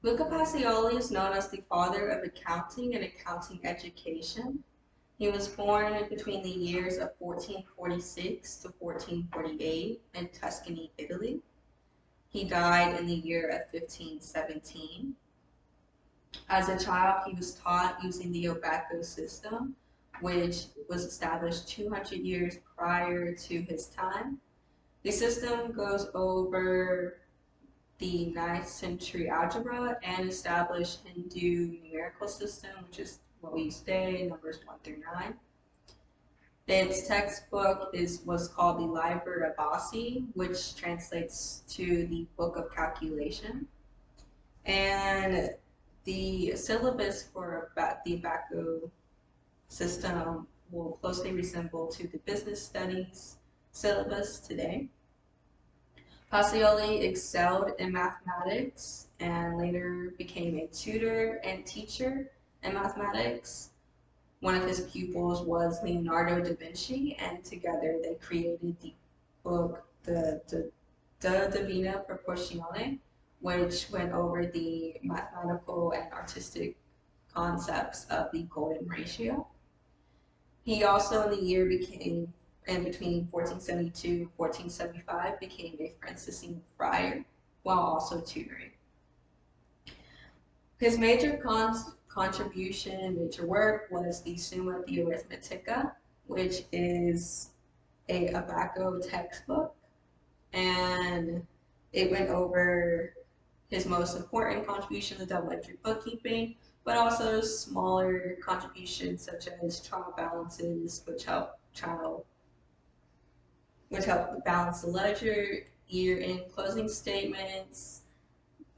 Luca Pacioli is known as the father of accounting and accounting education. He was born between the years of 1446 to 1448 in Tuscany, Italy. He died in the year of 1517. As a child, he was taught using the Obacco system, which was established 200 years prior to his time. The system goes over the 9th century algebra and established Hindu numerical system, which is what we use today, numbers 1 through 9. Its textbook was called the Liber Abbasi, which translates to the Book of Calculation. And the syllabus for the Bacco system will closely resemble to the business studies syllabus today. Pacioli excelled in mathematics and later became a tutor and teacher in mathematics. One of his pupils was Leonardo da Vinci, and together they created the book De Divina Proportione, which went over the mathematical and artistic concepts of the golden ratio. He also in the year became, in between 1472 and 1475, became a Franciscan friar while also tutoring. His major contribution, major work was the Summa de Arithmetica, which is a Abacco textbook, and it went over his most important contribution, the double entry bookkeeping, but also smaller contributions such as trial balances, which help balance the ledger, year-end closing statements,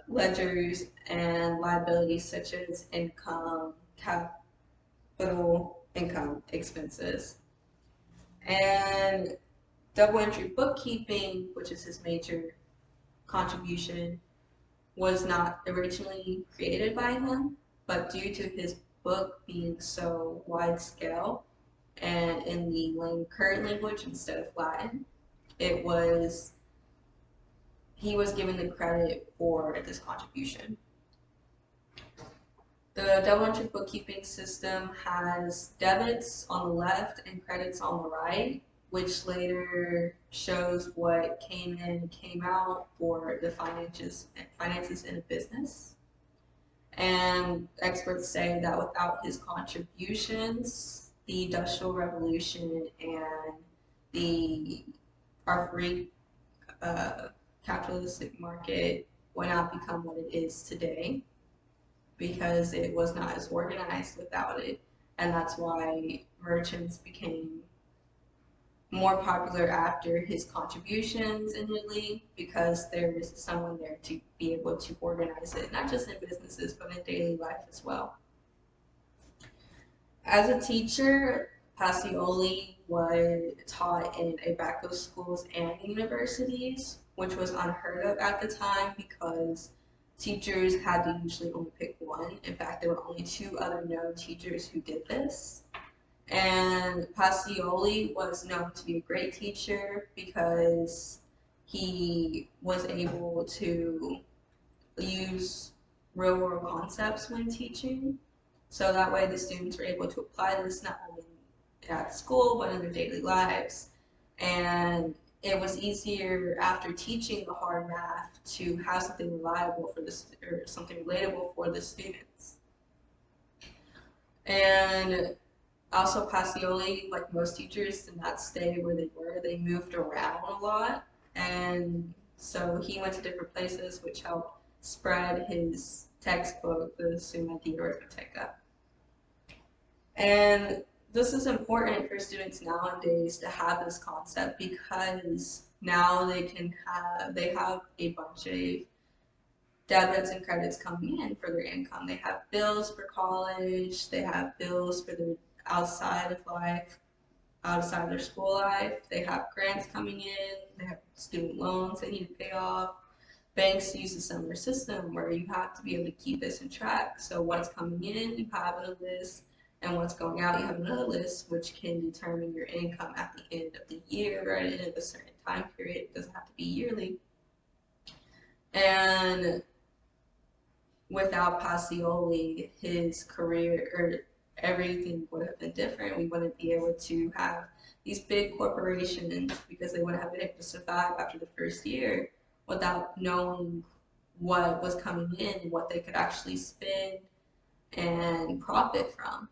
ledgers, and liabilities such as income, capital income expenses. And double entry bookkeeping, which is his major contribution, was not originally created by him, but due to his book being so wide scale and in the current language instead of Latin, he was given the credit for this contribution. The double entry bookkeeping system has debits on the left and credits on the right, which later shows what came in and came out for the finances in a business. And experts say that without his contributions, the Industrial Revolution and our free capitalistic market would not become what it is today, because it was not as organized without it. And that's why merchants became more popular after his contributions in Italy, because there was someone there to be able to organize it, not just in businesses, but in daily life as well. As a teacher, Pacioli was taught in Abacco schools and universities, which was unheard of at the time because teachers had to usually only pick one. In fact, there were only 2 other known teachers who did this. And Pacioli was known to be a great teacher because he was able to use real world concepts when teaching. So that way the students were able to apply this not only at school, but in their daily lives. And it was easier after teaching the hard math to have something reliable for or something relatable for the students. And also, Pacioli, like most teachers, did not stay where they were. They moved around a lot. And so he went to different places, which helped spread his textbook, the Summa de Arithmetica. And this is important for students nowadays to have this concept, because now they have a bunch of debits and credits coming in for their income. They have bills for college, they have bills for their outside of life, outside of their school life, they have grants coming in, they have student loans they need to pay off. Banks use a similar system where you have to be able to keep this in track. So what's coming in, you have a list, and what's going out, you have another list, which can determine your income at the end of the year or at the end of a certain time period. It doesn't have to be yearly. And without Pacioli, his career or everything would have been different. We wouldn't be able to have these big corporations because they wouldn't have been able to survive after the first year without knowing what was coming in, what they could actually spend and profit from.